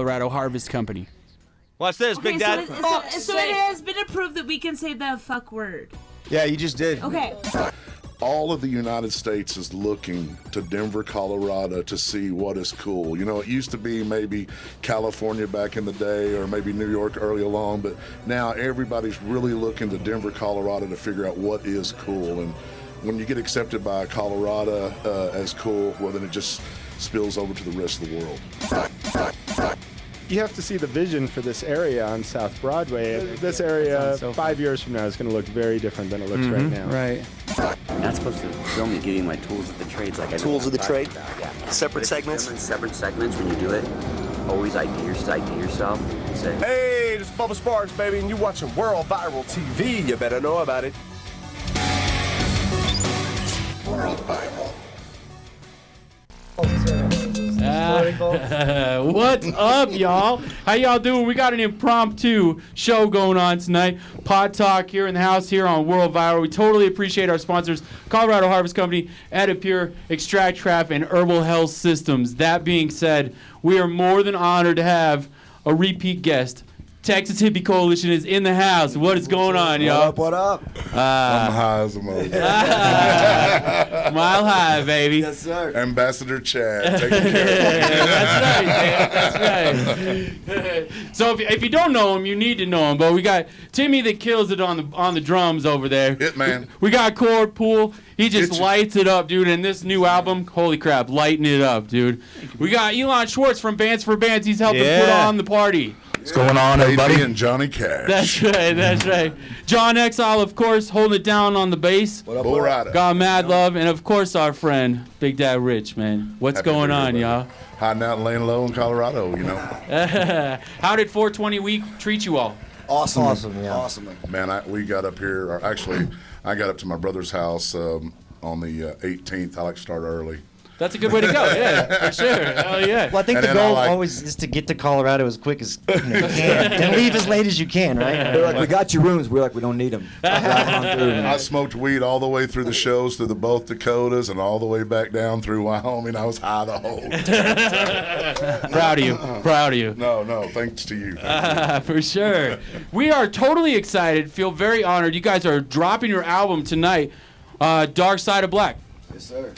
Colorado Harvest Company. Watch this, Okay, Big Dad. so it has been approved that we can say the fuck word. Yeah, you just did. Okay. All of the United States is looking to Denver, Colorado to see what is cool. You know, it used to be maybe California back in the day or maybe New York early along, but now everybody's really looking to Denver, Colorado to figure out what is cool. And when you get accepted by Colorado as cool, well, then it just spills over to the rest of the world. You have to see the vision for this area on South Broadway. This area, 5 years from now, is going to look very different than it looks right now. Right. I'm not supposed to film you giving my tools of the trades like I Tools of the trade? Yeah. Separate segments? Separate segments when you do it. Always ID yourself and say, Hey, this is Bubba Sparks, baby, and you're watching World Viral TV. You better know about it. World Viral. What's up, y'all? How y'all doing? We got an impromptu show going on tonight. PotTalk here in the house here on World Viral. We totally appreciate our sponsors, Colorado Harvest Company, Edipure, Extract Trap, and Herbal Health Systems. That being said, we are more than honored to have a repeat guest. Texas Hippie Coalition is in the house. What is going on, y'all? What up? I'm high as a mother. Mile high, baby. Yes, sir. Ambassador Chad, taking care That's right, man. That's right. So if you don't know him, you need to know him. But we got Timmy that kills it on the drums over there. It, man. We got Cord Pool. He just It's- lights it up, dude. And this new album, holy crap, lighting it up, dude. We got Elon Schwartz from Bands for Bands. He's helping put on the party. What's going on, everybody? And Johnny Cash. That's right, that's right. John Exile, of course, holding it down on the bass. What up, Bull Rider. Got Mad Love, and of course our friend, Big Dad Rich, man. What's Happy going to be on, here, y'all? buddy. Hiding out and laying low in Colorado, you know. How did 420 week treat you all? Awesome. Yeah. Awesome. Man, we got up here, or actually, I got up to my brother's house on the 18th. I like to start early. That's a good way to go, yeah, for sure. Hell yeah. Well, I think And the then I goal like- always is to get to Colorado as quick as you can, and leave as late as you can, right? They're like, we got your rooms. We're like, we don't need them. I smoked weed all the way through the shows, through both Dakotas, and all the way back down through Wyoming. I was high the whole time. Proud of you. Proud of you. No, thanks to you. Thank you. For sure. We are totally excited, feel very honored. You guys are dropping your album tonight, Dark Side of Black. Yes, sir.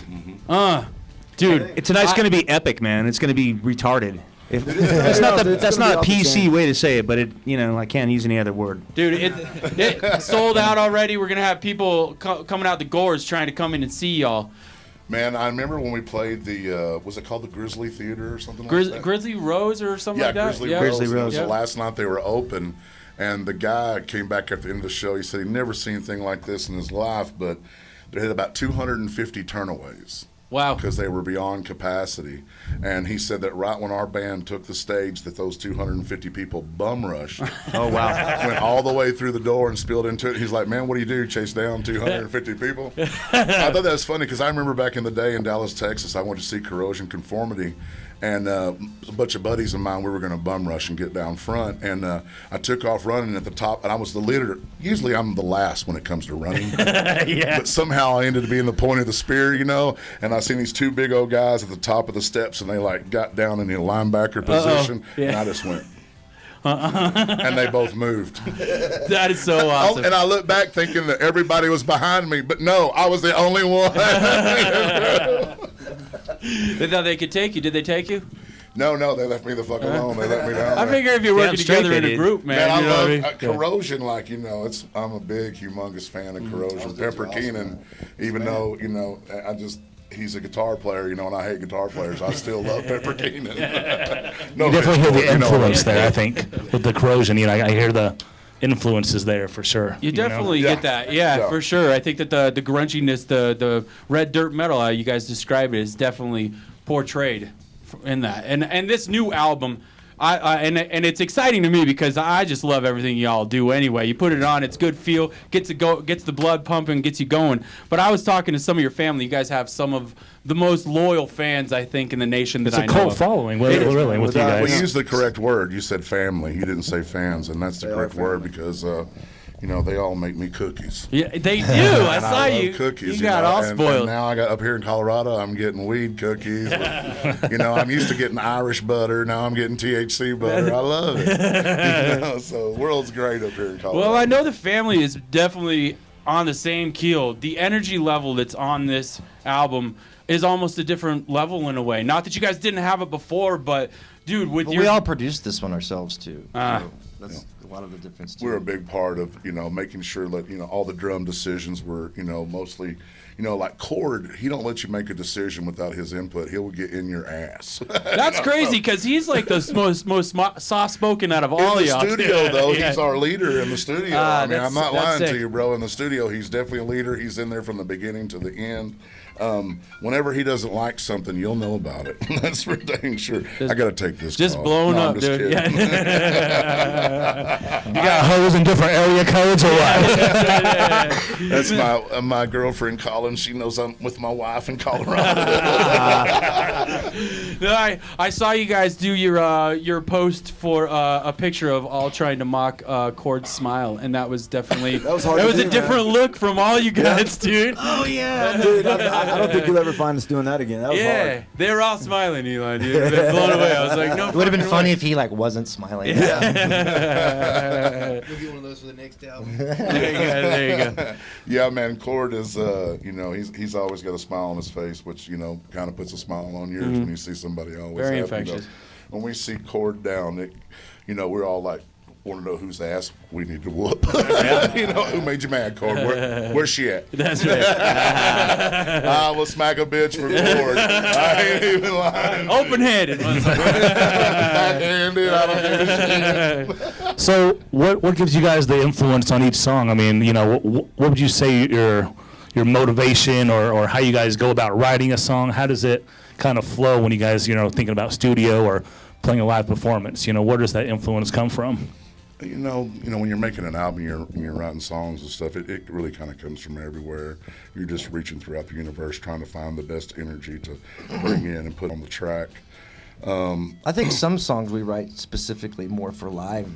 Dude. Tonight's going to be epic, man. It's going to be retarded. That's not a PC way to say it, but I can't use any other word. Dude, it sold out already. We're going to have people coming out the doors trying to come in and see y'all. Man, I remember when we played the, was it called the Grizzly Theater or something like that? Grizzly Rose or something like that? Grizzly Rose. It was the last night they were open, and the guy came back at the end of the show. He said he'd never seen anything like this in his life, but they had about 250 turnaways. Wow. Because they were beyond capacity. And he said that right when our band took the stage, that those 250 people bum rushed. Oh, wow. Went all the way through the door and spilled into it. He's like, man, what do you do? Chase down 250 people? I thought that was funny because I remember back in the day in Dallas, Texas, I went to see Corrosion Conformity. And a bunch of buddies of mine, we were going to bum rush and get down front. And I took off running at the top, and I was the leader. Usually I'm the last when it comes to running. Yeah. But somehow I ended up being the point of the spear, you know. And I seen these two big old guys at the top of the steps, and they like got down in the linebacker position, and I just went. And they both moved. That is so awesome. And I looked back thinking that everybody was behind me, but no, I was the only one. They thought they could take you. Did they take you? No, they left me the fuck alone. They let me down. I figure if you're working together in a group, man. I you know love what I mean? Corrosion. Like, you know, I'm a big, humongous fan of Corrosion. Pepper Keenan, even though, you know, he's a guitar player, you know, and I hate guitar players. I still love Pepper Keenan. No, You definitely hear the influence there, I think, with the Corrosion. You know, I hear the influences there for sure. You definitely get that. Yeah, for sure. I think that the grunginess, the red dirt metal, how you guys describe it, is definitely portrayed in that. And this new album, and it's exciting to me because I just love everything y'all do anyway. You put it on, it's good feel, gets the blood pumping, gets you going. But I was talking to some of your family. You guys have some of the most loyal fans, I think, in the nation that I know. It's a cult following, really, with you guys. Well, you used the correct word. You said family. You didn't say fans, and that's the correct word because, you know, they all make me cookies. Yeah, they do. I And saw I love you. cookies. You got all and spoiled. now I got up here in Colorado, I'm getting weed cookies. You know, I'm used to getting Irish butter. Now I'm getting THC butter. I love it. You know, so the world's great up here in Colorado. Well, I know the family is definitely on the same keel. The energy level that's on this album is almost a different level in a way. Not that you guys didn't have it before, but dude, we all produced this one ourselves too. So that's a lot of the difference too. We're a big part of, you know, making sure that, you know, all the drum decisions were, you know, mostly, you know, like Cord, he don't let you make a decision without his input. He'll get in your ass. That's crazy because he's like the most soft-spoken out of all of y'all. In the studio, though, Yeah. he's our leader in the studio. I mean, I'm not lying sick. to you, bro. In the studio, he's definitely a leader. He's in there from the beginning to the end. Whenever he doesn't like something, you'll know about it. That's for dang sure. I got to take this Just call. blown No, I'm up, just dude. kidding. You got hoes in different area codes or what? That's my girlfriend calling. She knows I'm with my wife in Colorado. No, I saw you guys do your post for a picture of all trying to mock Cord's smile, and that was definitely That was hard to a do, different look from all you guys, dude. Oh yeah. Dude, I don't think you'll ever find us doing that again. That was hard. They were all smiling, Eli, dude. They're blown away. I was like, no. It would have been fucking funny way. if he like wasn't smiling. We'll get one of those for the next album. There you go. Yeah, man, Cord is, you know, he's always got a smile on his face, which, you know, kind of puts a smile on yours when you see somebody always Very happy. infectious. You know, when we see Cord down, you know, we're all like, want to know whose ass we need to whoop. You know, who made you mad, Cord? Where's she at? That's right. I will smack a bitch for Cord. I ain't even lying. Open-handed. Backhanded, I don't give a shit. So what gives you guys the influence on each song? I mean, you know, what would you say your motivation or how you guys go about writing a song? How does it kind of flow when you guys, you know, thinking about studio or playing a live performance? You know, where does that influence come from? You know, when you're making an album, you're writing songs and stuff. It really kind of comes from everywhere. You're just reaching throughout the universe, trying to find the best energy to bring in and put on the track. I think some songs we write specifically more for live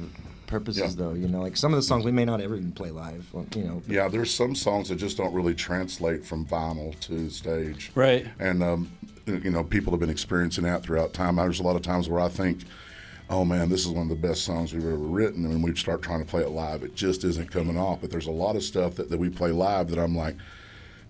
purposes, though. You know, like some of the songs we may not ever even play live. You know. Yeah, there's some songs that just don't really translate from vinyl to stage. Right. And you know, people have been experiencing that throughout time. There's a lot of times where I think, oh man, this is one of the best songs we've ever written, and when we start trying to play it live, it just isn't coming off. But there's a lot of stuff that we play live that I'm like,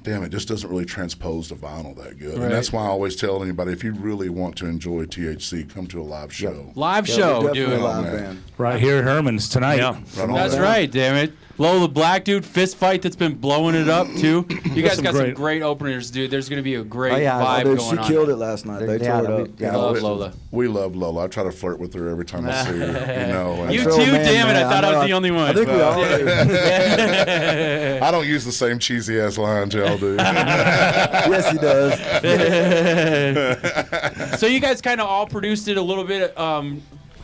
damn, it just doesn't really transpose to vinyl that good. Right. And that's why I always tell anybody, if you really want to enjoy THC, come to a live show. Live show, we're dude. definitely a live man. band. Right here at Herman's tonight. Yeah. Right on That's that. right, damn it. Lola Black, dude, fist fight that's been blowing it up, too. You guys got some great openers, dude. There's going to be a great vibe Dude, going she on. killed it last night. They tore it up. I love Lola. We love Lola. I try to flirt with her every time I see her. You know, and You So, too, man, damn it. man, I thought I was the only one. I think we all do. I don't use the same cheesy ass lines y'all do. Yes, he does. So you guys kind of all produced it a little bit,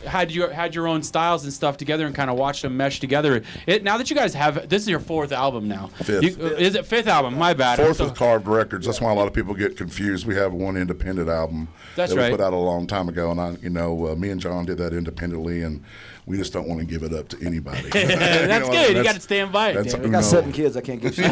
had your own styles and stuff together and kind of watched them mesh together. Now that you guys have, this is your fourth album now. Fifth. Is it fifth album? My bad. Fourth with Carved Records. That's why a lot of people get confused. We have one independent album That's that right. we put out a long time ago, and me and John did that independently, and we just don't want to give it up to anybody. That's good. You got to stand by it. that's- damn it. I got 7 kids. I can't give shit.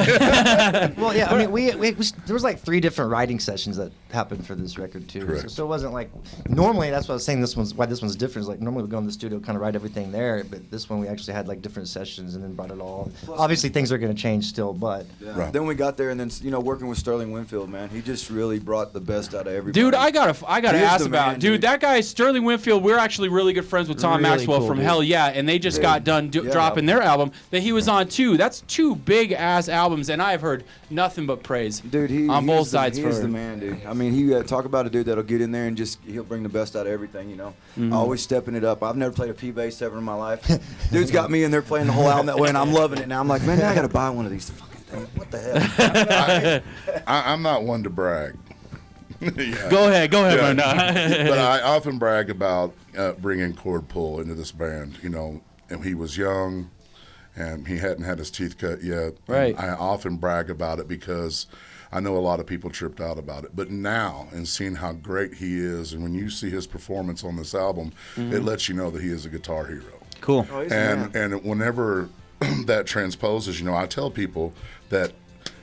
Well, yeah. I mean, we there was like 3 different writing sessions that happened for this record too. Correct. So it wasn't like normally. That's what I was saying. Why this one's different. Is like normally we go in the studio, kind of write everything there, but this one we actually had like different sessions and then brought it all. Obviously, things are going to change still, but Yeah. Right. Then we got there, and then working with Sterling Winfield, man, he just really brought the best out of everybody. Dude, I gotta He is ask the about man, dude. dude. That guy Sterling Winfield. We're actually really good friends with Tom Really Maxwell cool, from dude. Hell Yeah, and they just got done dropping their album that he was on too. That's 2 big ass albums, and I've heard nothing but praise. Dude, on both sides He for is the him. man, dude. I mean, he talk about a dude that'll get in there and he'll bring the best out of everything, you know. Always stepping it up. I've never played a P bass ever in my life. Dude's got me in there playing the whole album that way, and I'm loving it now. I'm like, man, now I got to buy one of these fucking things. What the hell? I'm not one to brag. Yeah. Go ahead, Yeah. man. But I often brag about bringing Cord Pull into this band. You know, and he was young, and he hadn't had his teeth cut yet. Right. And I often brag about it because I know a lot of people tripped out about it. But now, and seeing how great he is, and when you see his performance on this album, it lets you know that he is a guitar hero. Cool. Oh, he's the man. And whenever that transposes, I tell people that,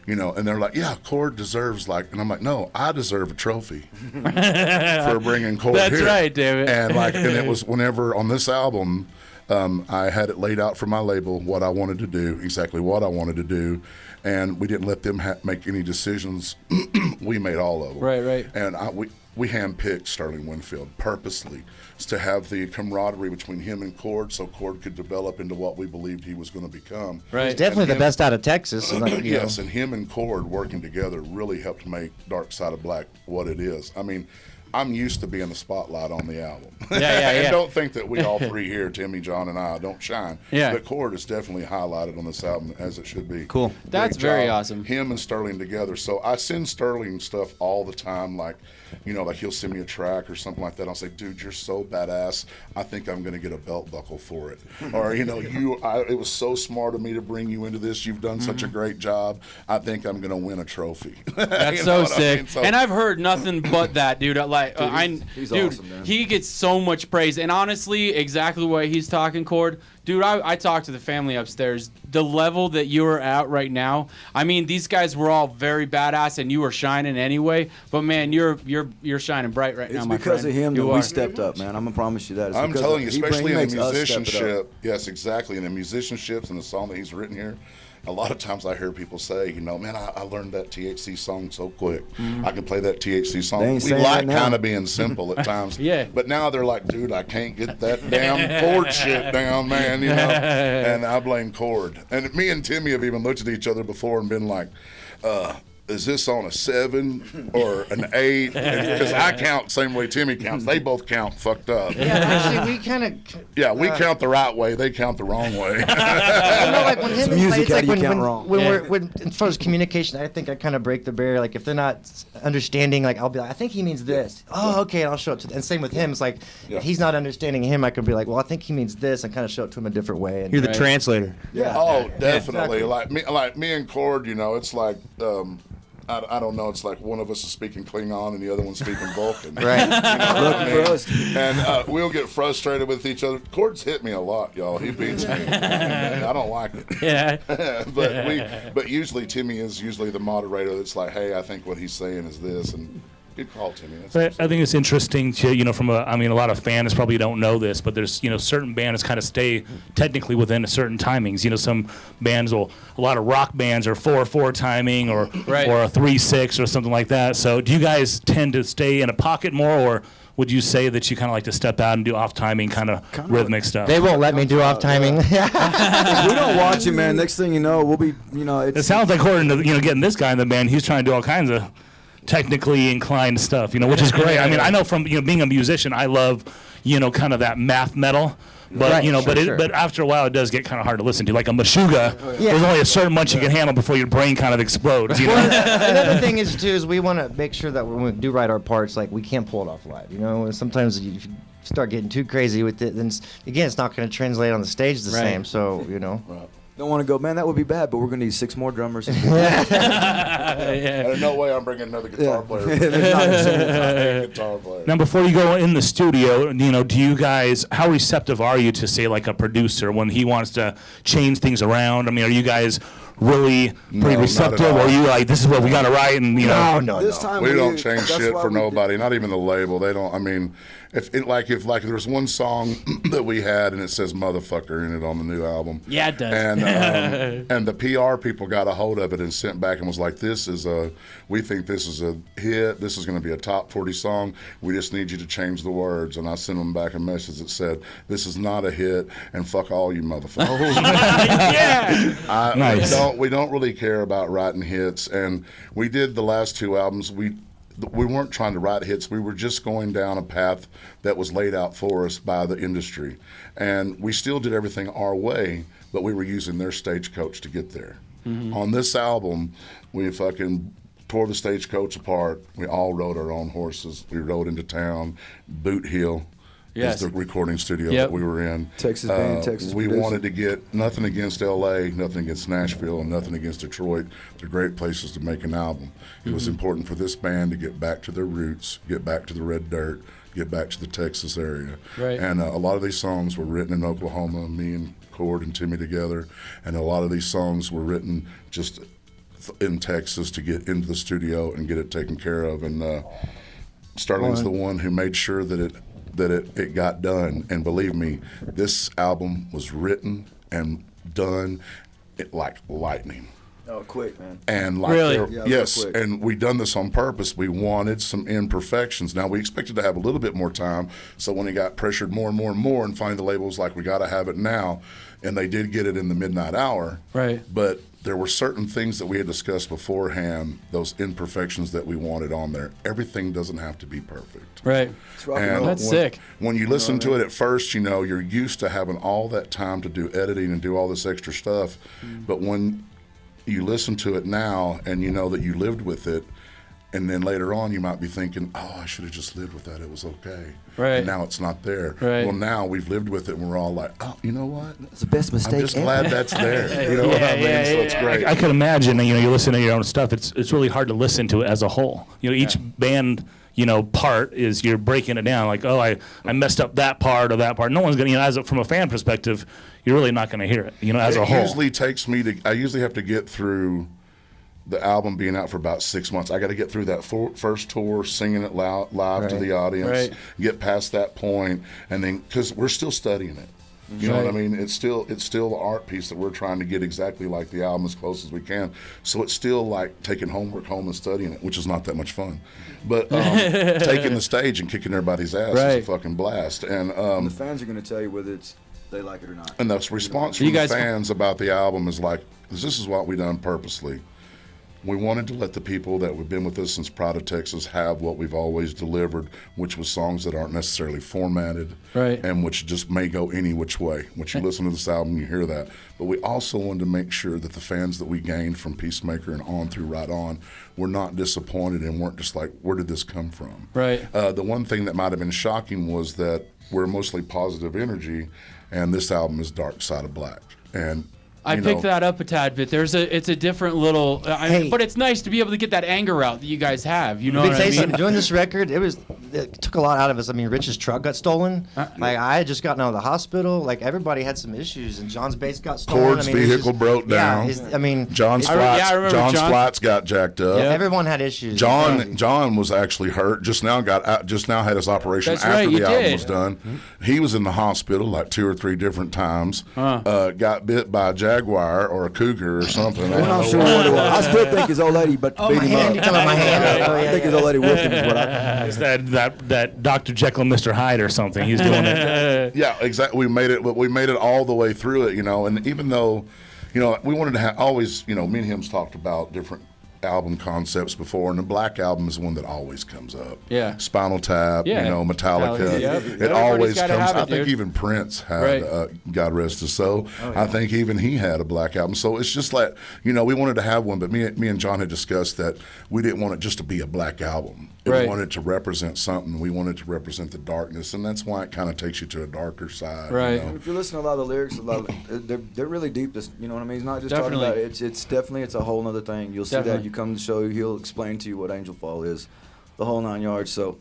and they're like, yeah, Cord deserves and I'm like, no, I deserve a trophy for bringing Cord here. That's right, David. And it was whenever on this album, I had it laid out for my label, what I wanted to do, exactly what I wanted to do, and we didn't let them make any decisions. We made all of them. Right. And we handpicked Sterling Winfield purposely to have the camaraderie between him and Cord, so Cord could develop into what we believed he was going to become. Right. He's definitely the best out of Texas. Yes, and him and Cord working together really helped make Dark Side of Black what it is. I mean, I'm used to being the spotlight on the album. And don't think that we all three here, Timmy, John, and I, don't shine. Yeah. But Cord is definitely highlighted on this album as it should be. Cool. That's very awesome. Him and Sterling together. So I send Sterling stuff all the time, like he'll send me a track or something like that. I'll say, dude, you're so badass. I think I'm going to get a belt buckle for it. Or, it was so smart of me to bring you into this. You've done such a great job. I think I'm going to win a trophy. That's so sick. And I've heard nothing but that, dude. He's awesome, man. He gets so much praise. And honestly, exactly the way he's talking, Cord, dude, I talked to the family upstairs. The level that you are at right now, I mean, these guys were all very badass, and you were shining anyway. But man, you're shining bright right now, my friend. It's because of him that we stepped up, man. I'm gonna promise you that. I'm telling you, especially in the musicianship. Yes, exactly. In the musicianships and the song that he's written here. A lot of times I hear people say, man, I learned that THC song so quick. I can play that THC song. We like kind of being simple at times. Yeah. But now they're like, dude, I can't get that damn Cord shit down, man. And I blame Cord. And me and Timmy have even looked at each other before and been like, is this on a 7 or an 8? Because I count the same way Timmy counts. They both count fucked up. Yeah, actually, we kind of. Yeah, we count the right way. They count the wrong way. Like when him music, it's like when as far as communication, I think I kind of break the barrier. Like if they're not understanding, like I'll be like, I think he means this. Oh, okay, and I'll show it to them. And same with him. It's like if he's not understanding him, I could be like, well, I think he means this, and kind of show it to him a different way. And, You're the translator. Yeah. Oh, definitely. Exactly. Like me and Cord, it's like. I don't know. It's like one of us is speaking Klingon and the other one's speaking Vulcan. Right. And we'll get frustrated with each other. Cord's hit me a lot, y'all. He beats me. I don't like it. Yeah. But usually Timmy is usually the moderator that's like, hey, I think what he's saying is this, and good call, Timmy. But I think it's interesting to, from a lot of fans probably don't know this, but there's, certain bands kind of stay technically within a certain timings. Some bands a lot of rock bands are 4/4 timing or a 3/6 or something like that. So do you guys tend to stay in a pocket more, or would you say that you kind of like to step out and do off timing kind of rhythmic stuff? They won't let me do off timing. If we don't watch it, man, next thing you know, we'll be, it sounds like according to, getting this guy in the band, he's trying to do all kinds of technically inclined stuff, which is great. I mean, I know from being a musician, I love kind of that math metal, but but after a while it does get kind of hard to listen to. Like a Meshuggah, there's only a certain much you can handle before your brain kind of explodes. Another thing is we want to make sure that when we do write our parts, like we can't pull it off live. Sometimes if you start getting too crazy with it, then again it's not going to translate on the stage the same. So Don't want to go, man, that would be bad, but we're going to need 6 more drummers. There's no way I'm bringing another guitar player. There's not a single guitar player. Now, before you go in the studio, do you guys, how receptive are you to, say, like a producer when he wants to change things around? I mean, are you guys really pretty receptive, or are you like, this is what we got to write, and No. This time we don't change shit for nobody, not even the label. They don't. I mean, if there's one song that we had and it says motherfucker in it on the new album. Yeah, it does. And the PR people got a hold of it and sent back and was like, we think this is a hit. This is going to be a top 40 song. We just need you to change the words. And I sent them back a message that said, this is not a hit, and fuck all you motherfuckers. Yeah. Nice. We don't really care about writing hits, and we did the last 2 albums. We weren't trying to write hits. We were just going down a path that was laid out for us by the industry, and we still did everything our way, but we were using their stagecoach to get there. Mm-hmm. On this album, we fucking tore the stagecoach apart. We all rode our own horses. We rode into town, Boot Hill. Yes. Is the recording studio that we were in. Texas band, Texas We producer. wanted to get nothing against L.A., nothing against Nashville, and nothing against Detroit. They're great places to make an album. It was important for this band to get back to their roots, get back to the red dirt, get back to the Texas area. Right. And a lot of these songs were written in Oklahoma, me and Cord and Timmy together, and a lot of these songs were written just in Texas to get into the studio and get it taken care of. And Starling's the one who made sure that it got done. And believe me, this album was written and done like lightning. Oh, quick, man. And like really? Yes, and we done this on purpose. We wanted some imperfections. Now, we expected to have a little bit more time, so when it got pressured more and more and more, and finally the label was like, we got to have it now, and they did get it in the midnight hour. Right. But there were certain things that we had discussed beforehand, those imperfections that we wanted on there. Everything doesn't have to be perfect. Right. And that's sick. When you listen to it at first, you're used to having all that time to do editing and do all this extra stuff, but when you listen to it now and you know that you lived with it, and then later on you might be thinking, oh, I should have just lived with that, it was okay. Right. And now it's not there. Right. Well, now we've lived with it and we're all like, oh, you know what? It's the best mistake I'm just ever. glad that's there. You know what I mean? So it's great. I can imagine, you listen to your own stuff. It's really hard to listen to it as a whole. Each band, part is you're breaking it down. Like, oh, I messed up that part or that part. No one's gonna, from a fan perspective, you're really not gonna hear it. As a whole. It usually takes me I usually have to get through the album being out for about 6 months. I got to get through that first tour, singing it live to the audience, get past that point, and then because we're still studying it. You know what I mean? It's still the art piece that we're trying to get exactly like the album as close as we can. So it's still like taking homework home and studying it, which is not that much fun. But taking the stage and kicking everybody's ass is a fucking blast. And the fans are going to tell you whether they like it or not. And the response from the fans about the album is like, this is what we done purposely. We wanted to let the people that have been with us since Pride of Texas have what we've always delivered, which was songs that aren't necessarily formatted, and which just may go any which way. Once you listen to this album, you hear that. But we also wanted to make sure that the fans that we gained from Peacemaker and on through Right On were not disappointed and weren't just like, where did this come from? Right. The one thing that might have been shocking was that we're mostly positive energy, and this album is Dark Side of Black. And I picked that up a tad bit. It's a different little, but it's nice to be able to get that anger out that you guys have. You know what I mean? Doing this record, it took a lot out of us. I mean, Rich's truck got stolen. I had just gotten out of the hospital. Like, everybody had some issues, and John's bass got stolen. Cord's vehicle broke down. John's flights got jacked up. Everyone had issues. John was actually hurt. Just now had his operation after the album was done. He was in the hospital like 2 or 3 different times. Got bit by a jaguar or a cougar or something. I'm not sure what it was. I still think his old lady beat him up. I think his old lady whipped him is what I It's that Dr. Jekyll and Mr. Hyde or something. He's doing it. Yeah, exactly. We made it all the way through it, and even though, we wanted to have always, me and him's talked about different album concepts before, and the Black Album is one that always comes up. Yeah. Spinal Tap, Metallica. Yep. It always comes. I think even Prince had, God rest his soul. I think even he had a Black Album. So it's just like, we wanted to have one, but me and John had discussed that we didn't want it just to be a Black Album. We wanted to represent something. We wanted to represent the darkness, and that's why it kind of takes you to a darker side. Right. If you listen to a lot of the lyrics, they're really deep. You know what I mean? It's not just talking about it. It's definitely a whole other thing. You'll see that. You come to the show, he'll explain to you what Angel Fall is, the whole 9 yards. So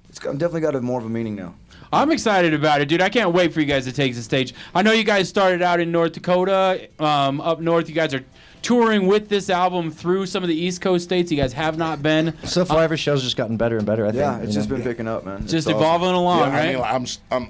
it's definitely got more of a meaning now. I'm excited about it, dude. I can't wait for you guys to take the stage. I know you guys started out in North Dakota. Up north, you guys are touring with this album through some of the East Coast states. You guys have not been. So far, every show's just gotten better and better. I think. Yeah, it's just been picking up, man. Just evolving along, right?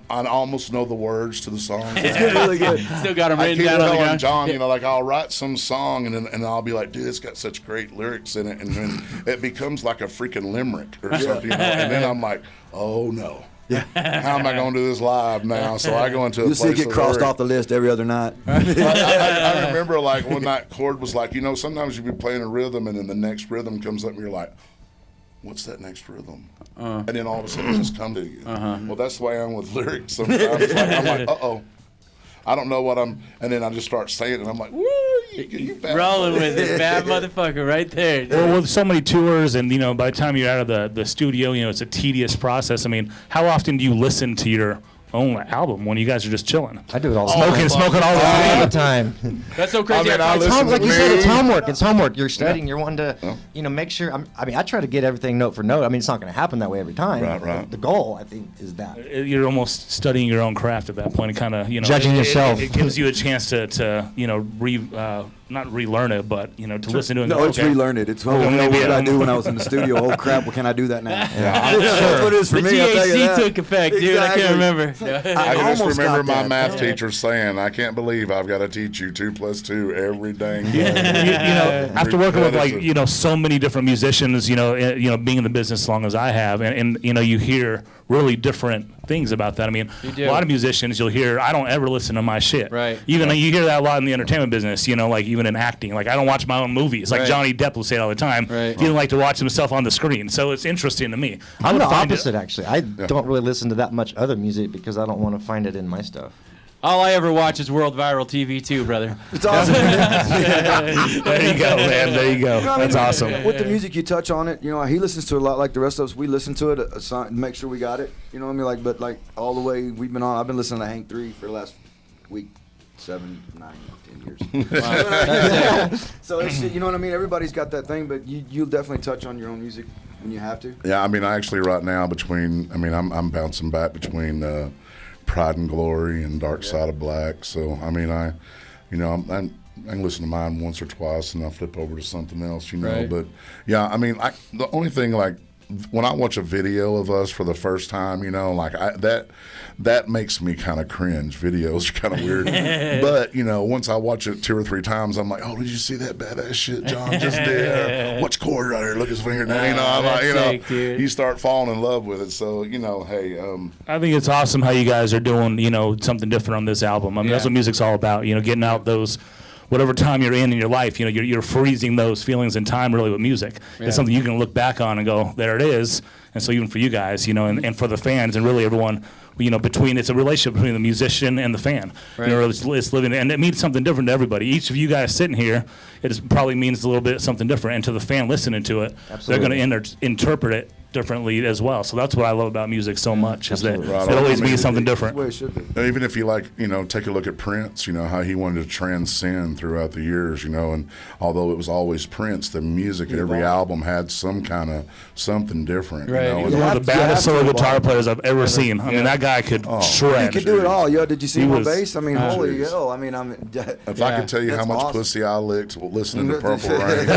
I almost know the words to the song. It's really good. Still got them written down on the ground. John, I'll write some song and I'll be like, dude, it's got such great lyrics in it, and then it becomes like a freaking limerick or something, and then I'm like, oh no. Yeah. How am I going to do this live now? So I go into a place. You'll see it get crossed off the list every other night. I remember like one night Cord was like, sometimes you'll be playing a rhythm and then the next rhythm comes up and you're like, what's that next rhythm? And then all of a sudden it just comes to you. Well, that's the way I'm with lyrics sometimes. I'm like, uh-oh. I don't know what and then I just start saying it, and I'm like, woo, you bad rolling with it, bad motherfucker, right there. Well, with so many tours, and by the time you're out of the studio, it's a tedious process. I mean, how often do you listen to your own an album when you guys are just chilling? I do it all the Smoking all the time. That's so crazy. Like you said, it's homework. It's homework. You're studying. You're wanting to, make sure. I try to get everything note for note. I mean, it's not going to happen that way every time. Right. The goal, I think, is that. You're almost studying your own craft at that point, and kind of, judging yourself. It gives you a chance to not relearn it, but to listen to it. No, it's relearn it. It's what did I do when I was in the studio? Oh crap! What can I do that now? That's what it is for the me. I'll tell you THC that. took effect, dude. Exactly. I can't remember. I can just almost remember got my that. math teacher saying, "I can't believe I've got to teach you 2 + 2 every dang day." After working with so many different musicians, being in the business as long as I have, and you hear really different things about that. I mean, a lot of musicians you'll hear, I don't ever listen to my shit. Right. Even you hear that a lot in the entertainment business, like even in acting. Like I don't watch my own movies. Like Right. Johnny Depp will say it all the time. Right. He didn't like to watch himself on the screen. So it's interesting to me. I'm the opposite, actually. I don't really listen to that much other music because I don't want to find it in my stuff. All I ever watch is World Viral TV too, brother. It's awesome. There you go, man. There you go. That's awesome. With the music, you touch on it. He listens to it a lot like the rest of us. We listen to it, make sure we got it. You know what I mean? But all the way we've been on. I've been listening to Hank 3 for the last week, 7, 9, 10 years. So it's, you know what I mean? Everybody's got that thing, but you'll definitely touch on your own music when you have to. Yeah, I mean, I actually right now I'm bouncing back between Pride and Glory and Dark Side of Black. So I mean, I can listen to mine once or twice and I'll flip over to something else, Right. But yeah, I mean, the only thing when I watch a video of us for the first time, that makes me kind of cringe. Videos are kind of weird, but once I watch it 2 or 3 times, I'm like, oh, did you see that badass shit John just did? Watch Corey right here, look at his fingernail. You start falling in love with it. So hey, I think it's awesome how you guys are doing, something different on this album. I mean, that's what music's all about. Getting out those. Whatever time you're in your life, you're freezing those feelings in time really with music. Yeah. It's something you can look back on and go, there it is. And so even for you guys, and for the fans and really everyone, it's a relationship between the musician and the fan. Right. It's living, and it means something different to everybody. Each of you guys sitting here, probably means a little bit something different. And to the fan listening to it, Absolutely. they're going to interpret it differently as well. So that's what I love about music so much, is that Right. it always I mean, means something That's different. the way it should be. And even if you take a look at Prince, how he wanted to transcend throughout the years, and although it was always Prince, the music in every album had some kind of something different. Right. He was one of the baddest solo guitar players I've ever seen. I mean, that guy could shred. You could do it all. Did you see He him on was- bass? I mean, holy Jeez. hell. I mean, If I could tell you how That's much awesome. pussy I licked listening to Purple Rain,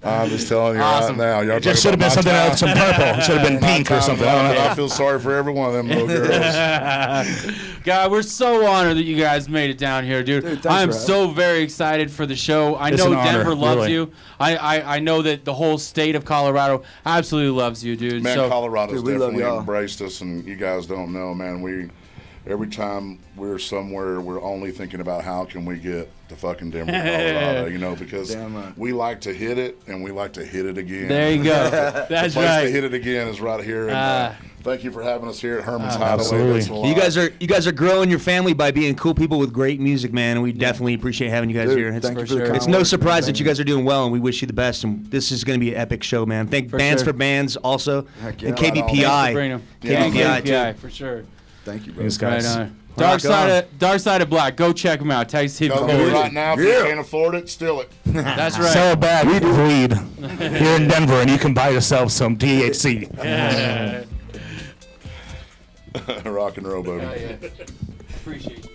I'm just telling you Awesome. right now. Y'all It just talking should have been about something my else, some purple. It should have been time- pink or my something. time. I don't know. I feel sorry for every one of them little girls. God, we're so honored that you guys made it down here, dude. Dude, thanks I am for having so very excited for the show. I It's know an honor, Denver loves really. you. I know that the whole state of Colorado absolutely loves you, dude. Man, So Colorado's Dude, we love definitely y'all. embraced us, and you guys don't know, man. Every time we're somewhere, we're only thinking about how can we get to fucking Denver, Colorado, because Damn right. we like to hit it, and we like to hit it again. there you go. The That's place to right. hit it again is right here. And, thank you for having us here at Herman's Hideaway. absolutely. That's a lot. You guys are growing your family by being cool people with great music, man. And we definitely appreciate having you guys Dude, here. thank you for for the sure. kind It's no words, surprise man. that you guys are doing well, and we wish you the best. And this is going to be an epic show, man. Thank For Bands sure. for Bands also, Heck yeah. and Thanks for KBPI. bringing 'em. KBPI, too. for sure. Thank you, bro. These Right guys. on. Dark Side of Black. Go check them out. Text Hippie. Go Code. right now. If you can't afford it, steal it. That's right. Sell a bag of weed here in Denver, and you can buy yourself some THC. Rock and roll, baby. Appreciate you.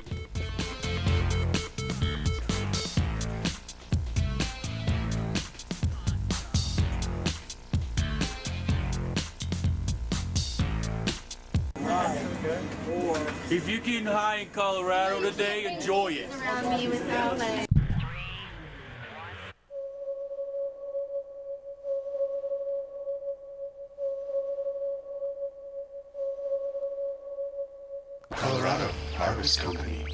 If you're getting high in Colorado today, enjoy it. Around me with all that. Colorado Harvest Company.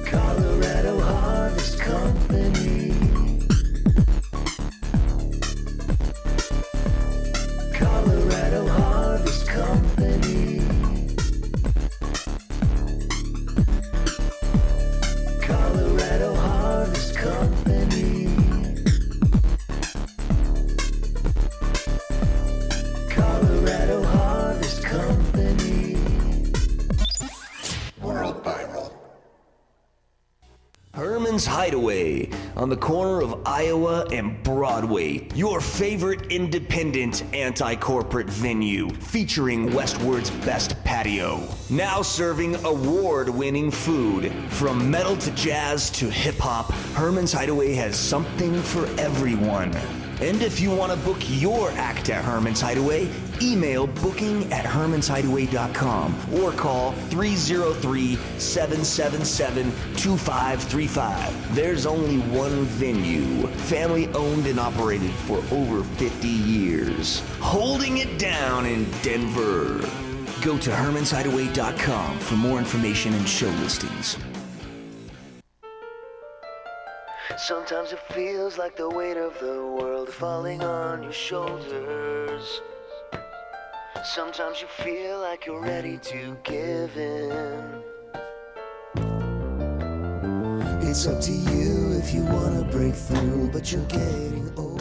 Colorado Harvest Company. Colorado Harvest Company. Colorado Harvest Company. Herman's Hideaway on the corner of Iowa and Broadway. Your favorite independent anti-corporate venue featuring Westward's best patio. Now serving award-winning food. From metal to jazz to hip-hop, Herman's Hideaway has something for everyone. And if you want to book your act at Herman's Hideaway, email booking@hermanshideaway.com or call 303-777-2535. There's only one venue, family owned and operated for over 50 years. Holding it down in Denver. Go to hermanshideaway.com for more information and show listings. Sometimes it feels like the weight of the world falling on your shoulders. Sometimes you feel like you're ready to give in. It's up to you if you wanna break through, but you're getting old.